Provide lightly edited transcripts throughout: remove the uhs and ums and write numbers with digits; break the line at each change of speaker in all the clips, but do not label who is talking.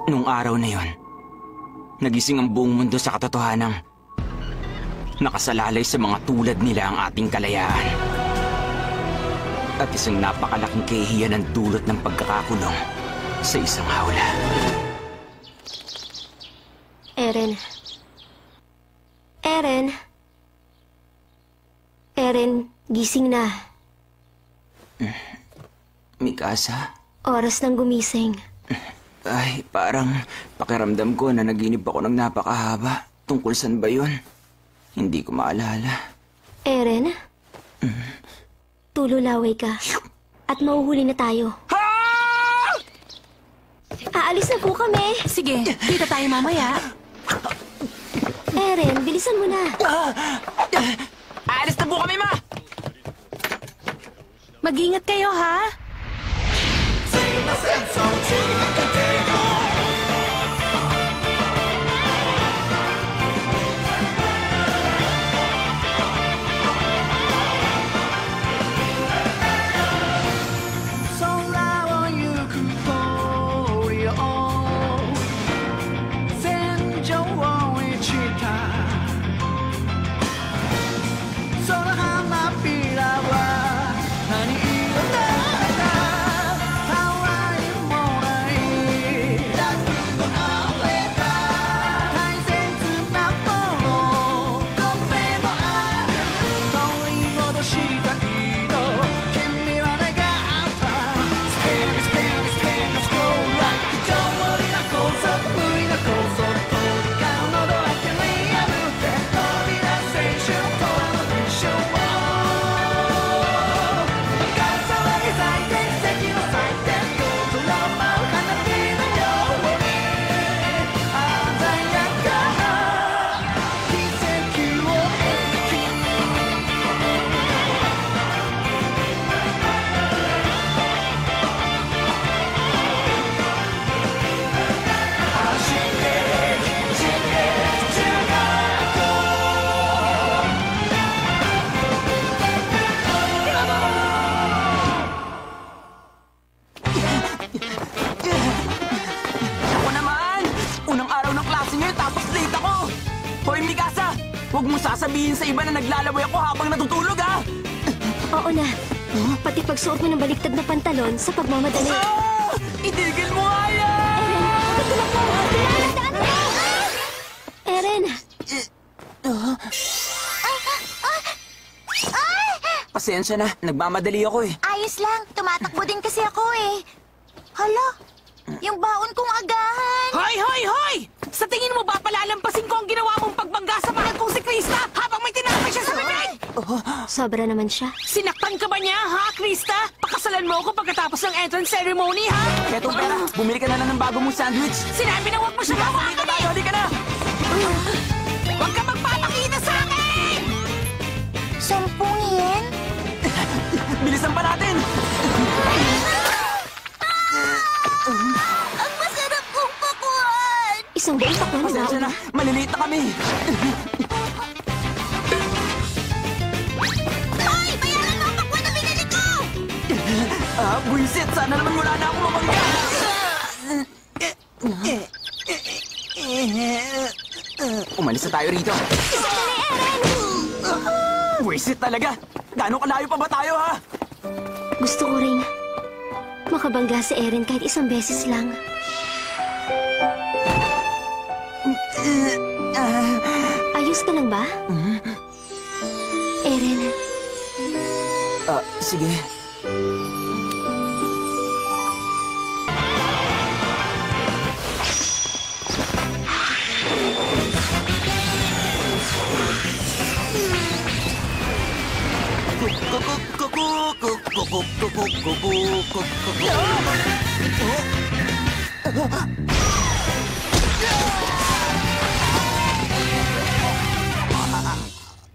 Nung araw na yon, nagising ang buong mundo sa katotohanang nakasalalay sa mga tulad nila ang ating kalayaan. At isang napakalaking kahihiyan ang dulot ng pagkakakulong sa isang hawla.
Eren. Eren. Eren, gising na.
Mikasa?
Oras ng gumising.
Ay, parang pakiramdam ko na naginip ako ng napakahaba. Tungkol saan ba yun? Hindi ko maalala.
Eren? Tululaway ka. At mauhuli na tayo. Aalis na po kami.
Sige, kita tayo mamaya.
Eren, bilisan mo na.
Aalis na po kami, ma!
Mag-ingat kayo, ha?
Huwag mo sasabihin sa iba na naglalaway ako habang natutulog, ha?
Oo na. Pati pagsuot mo ng baliktad na pantalon sa pagmamadali.
Itigil mo nga yan!
Eren!
Pasensya na, nagmamadali ako eh.
Ayos lang, tumatakbo din kasi ako eh. Hala, yung baon kong agahan.
Hoy, hoy, hoy! Sa tingin mo ba palalampasin ko ang ginawa mong pagbangga sa mahal kong si Krista habang may tinapay siya sa bibig?
Sobra naman siya.
Sinaktan ka ba niya, ha, Krista? Pakasalan mo ako pagkatapos ng entrance ceremony, ha?
Ketong pera, bumili ka na lang ng bago mong sandwich.
Sinabi na huwag mo siya hawakan eh!
Hali ka na!
Huwag ka magpapakita sa akin!
10 yen?
Bilisan pa natin!
Ang masarap kong pakuan!
Isang buong pakwan na
Pasensya na, maliliit na kami.
Hoy! Bayaran mo ang pakuan na binili ko!
Buisit, sana naman wala na akong mabangga. Umalis na tayo rito. Buisit talaga. Gaano kalayo pa ba tayo, ha?
Gusto ko rin makabangga si Eren kahit isang beses lang. Ayos ka lang ba? Eren,
Sige.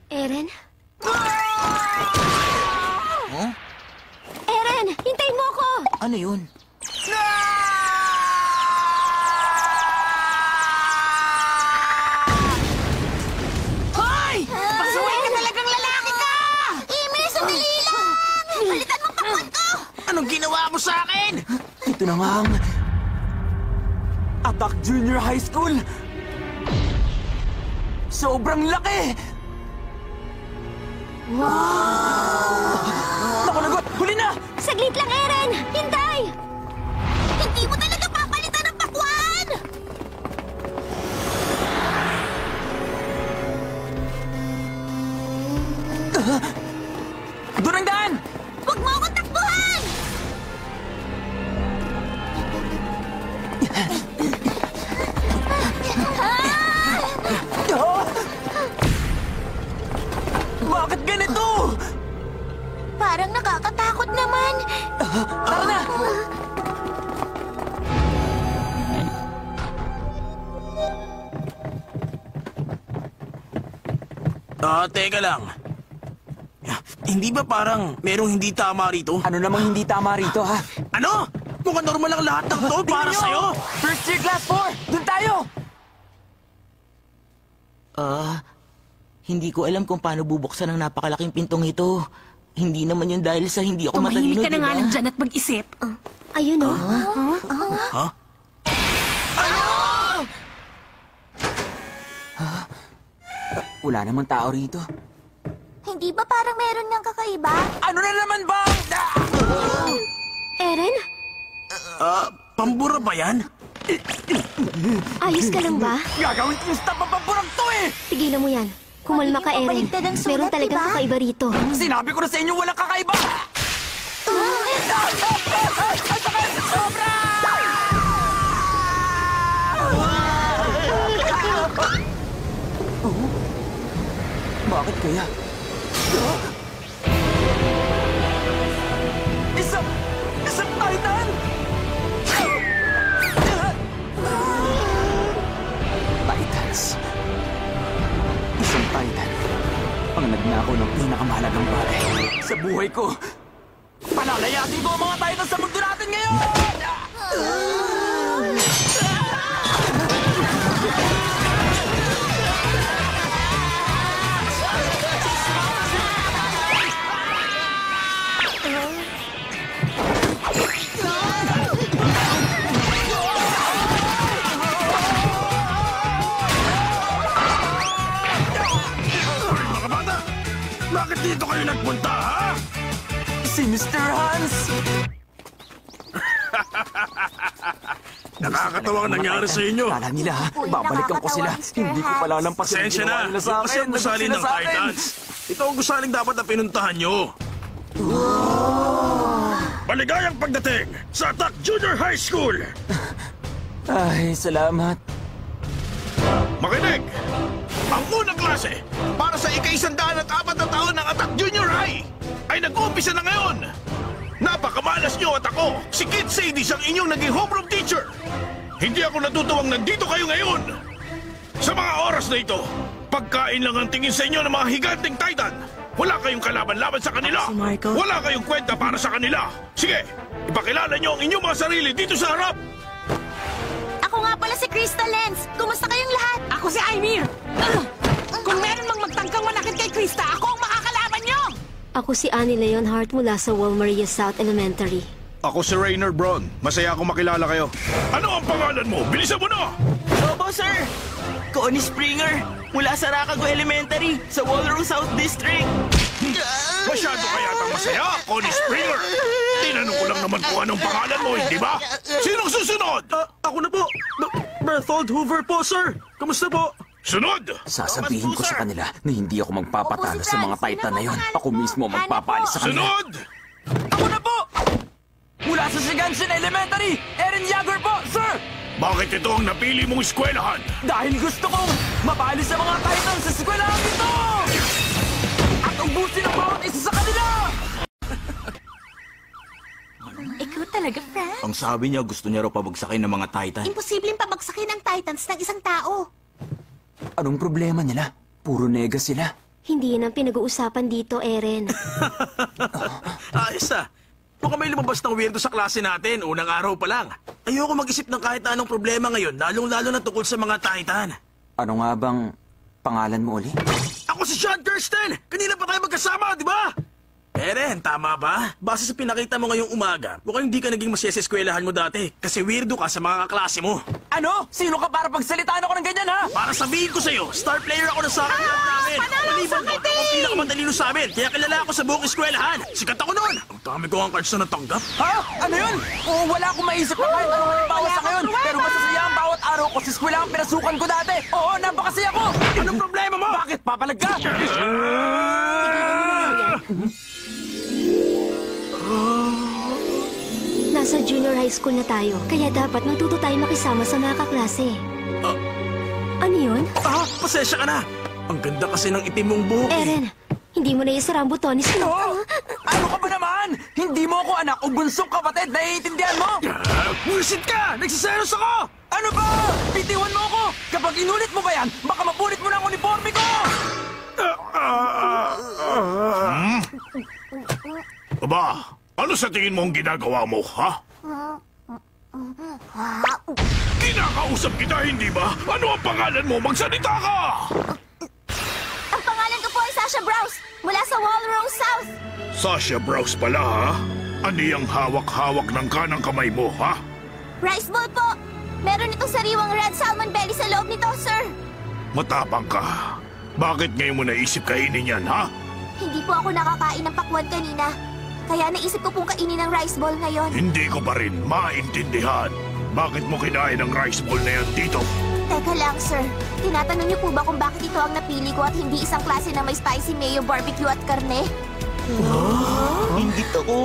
Eren? Eren, hintayin mo ako!
Ano yun?
Hoy! Pasuway ka talagang lalaki ka!
Ime, sandali lang! Balitan mo pakuan ko!
Anong ginawa mo sa akin? Ito na nga ang Attack Junior High School! Sobrang laki! Naku, lagot! Huli na!
Saglit lang, Eren! Hintay!
Hindi mo talaga papalitan ng pakwan!
Doon ang daan!
Huwag mo akong takbuhan!
Ah! Bakit ganito?
Parang nakakatakot naman.
Tara na!
Teka lang. Hindi ba parang merong hindi tama rito?
Ano namang hindi tama rito, ha?
Ano? Mukhang normal lang lahat ng to para
Tingnan
sa'yo.
nyo! First year class 4! Doon tayo!
Hindi ko alam kung paano bubuksan ang napakalaking pintong ito. Hindi naman yun dahil sa hindi ako matalino,
Tumahimik ka na nga
diba?
lang dyan at mag-isip.
Ayun, oh.
Wala namang tao rito.
Hindi ba parang meron niyang kakaiba?
Ano na naman ba?
Eren?
Pambura ba yan?
Ayos ka lang ba?
Gagawin kong stop ang pampurang to eh!
Tigilan mo yan. Kumalma ka, Eren.
Pabaligtad ang sulat,
Meron talagang
diba?
kakaiba rito.
Sinabi ko na sa inyo walang kakaiba! Sobra! Bakit kaya? Isang Titan! Titans. Isang Titan. Ang nagnakaw ng pinakamahalagang bagay sa buhay ko. Palalayasin ko ang mga Titans sa mundo natin ngayon!
Mga bata, bakit dito kayo nagpunta, ha?
Si Mr. Hans!
Nakakatawang nangyari sa inyo.
Kala nila, ha?
Uy,
Babalikan ko sila.
nakakatawa, Mr.
Hindi ko
Hans.
palalampasin ang
Pasensya
ginawa
na.
nila sa
Ito kasi
akin.
ang gusali ng
Sila sa akin.
Titans. Ito ang gusaling dapat na pinuntahan nyo. Maligayang pagdating sa Attack Junior High School!
Ay, salamat.
Makinig! Ang unang klase para sa ika-104 na taon ng Attack Junior High ay nag-uumpisa na ngayon. Napakamalas nyo at ako, si Kid Sadie ang inyong naging homeroom teacher. Hindi ako natutuwang nandito kayo ngayon. Sa mga oras na ito, pagkain lang ang tingin sa inyo ng mga higanting Titan. Wala kayong kalaban-laban sa kanila.
Si Marco.
Wala kayong kwenta para sa kanila. Sige, ipakilala nyo ang inyong mga sarili dito sa harap.
Ako nga pala si Crystal Lens. Kumusta kayong lahat?
Ako si Ymir! Kung meron mang magtangkang manakit kay Krista, ako ang makakalaban nyo!
Ako si Annie Leonhardt mula sa Walmaria South Elementary.
Ako si Rainer Braun. Masaya akong makilala kayo. Ano ang pangalan mo? Bilisan mo na!
Opo, sir! Connie Springer, mula sa Rakago Elementary, sa Walrus South District.
Masyado ka yatang masaya, Connie Springer. Tinanong ko lang naman kung anong pangalan mo, hindi ba? Sinong susunod?
Ako na po! Berthold Hoover po, sir! Kamusta po?
Sunod!
Sasabihin ko sa kanila na hindi ako magpapatalo
Opo, si
sa mga
Franz.
Titan na yon.
Sino
Ako mismo ang magpapalis sa kanila.
Sunod!
Ako na po! Mula sa Shiganshin Elementary, Eren Yeager po, sir!
Bakit ito ang napili mong eskwelahan?
Dahil gusto kong mapalis sa mga Titans sa eskwelahan ito! At ubusin ang bawat isa sa kanila!
Ikaw talaga, Frank?
Ang sabi niya, gusto niya raw pabagsakin ng mga Titan.
Imposibleng pabagsakin ang Titans ng isang tao.
Anong problema nila? Puro nega sila.
Hindi yan ang pinag-uusapan dito, Eren.
Ayos ah! Mukhang may lumabas ng weirdo sa klase natin, unang araw pa lang. Ayoko mag-isip ng kahit na anong problema ngayon, lalong-lalo na tungkol sa mga Titan.
Ano nga bang pangalan mo uli?
Ako si Sean Kirsten! Kanina pa tayo magkasama, di ba? Eren, tama ba? Base sa pinakita mo ngayong umaga, mukhang hindi ka naging masaya sa eskwelahan mo dati kasi weirdo ka sa mga kaklase mo.
Ano? Sino ka para pagsalitaan ako ng ganyan, ha?
Para sabihin ko sa'yo, star player ako na sa akin namin. Maliban mo, ako ang pinakamadalino sa amin, kaya kilala ako sa buong eskwelahan. Sikat ako noon. Ang dami ko ang cards na natanggap.
Ha? Ano yun? Oo, wala akong maisip na kahit anong halimbawa sa ngayon. Pero masasaya ang bawat araw ko sa eskwela ang pinasukan ko dati. Oo, napakasaya ko.
Anong problema mo?
Bakit papalag ka?
Nasa junior high school na tayo, kaya dapat matuto tayo makisama sa mga kaklase. Ano yun?
Pasensya ka na. Ang ganda kasi ng itim mong buhok.
Eren, hindi mo na isara ang butones mo.
Oh, ano ka ba naman? Hindi mo ako anak o bunsong kapatid, naiintindihan mo?
Bullshit ka! Nagsiselos ako!
Ano ba? Bitiwan mo ako! Kapag inulit mo ba yan, baka mapunit mo na ang uniforme ko!
Aba, ano sa tingin mo ang ginagawa mo, ha? Kinakausap kita, hindi ba? Ano ang pangalan mo? Magsalita ka!
Ang pangalan ko po ay Sasha Browse, mula sa Walrose South.
Sasha Browse pala, ha? Ano yung hawak-hawak ng kanang kamay mo, ha?
Rice ball po. Meron itong sariwang red salmon belly sa loob nito, sir.
Matapang ka. Bakit ngayon mo naisip kainin yan, ha?
Hindi po ako nakakain ng pakwan kanina. Kaya naisip ko pong kainin ng rice ball ngayon.
Hindi ko pa rin maintindihan. Bakit mo kinain ang rice ball na yan dito?
Teka lang, sir. Tinatanong niyo po ba kung bakit ito ang napili ko at hindi isang klase na may spicy mayo, barbecue at karne?
Hindi ako.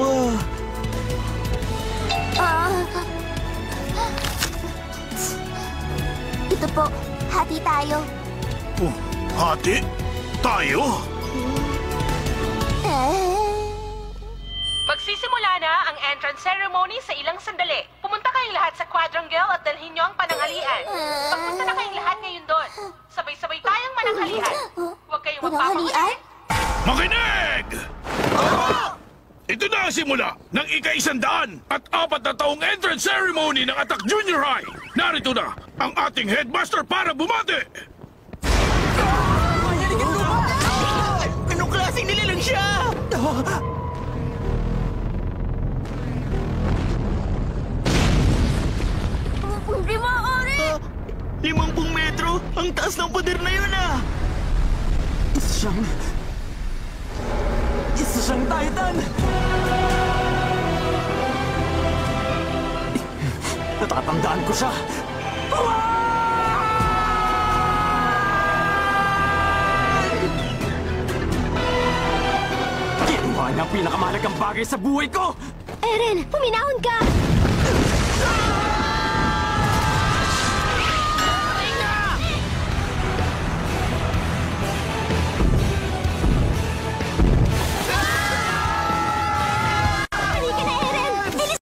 Ito po, hati tayo.
Oh, hati? Tayo?
Magsisimula na ang entrance ceremony sa ilang sandali. Pumunta kayong lahat sa quadrangle at dalhin nyo ang pananghalian. Pagpunta na kayong lahat ngayon doon. Sabay-sabay tayong mananghalian. Huwag kayong
Pananghalian?
Makinig! Ito na ang simula ng ika-100 at 4 na taong entrance ceremony ng Attack Junior High. Narito na ang ating headmaster para bumati.
Anong klaseng nilalang siya?
Hindi maaari!
50 metro? Ang taas ng pader na yun, ah!
Isa siyang Titan! Natatandaan ko siya! Ginawa niya ang pinakamahalagang bagay sa buhay ko!
Eren, puminahon ka!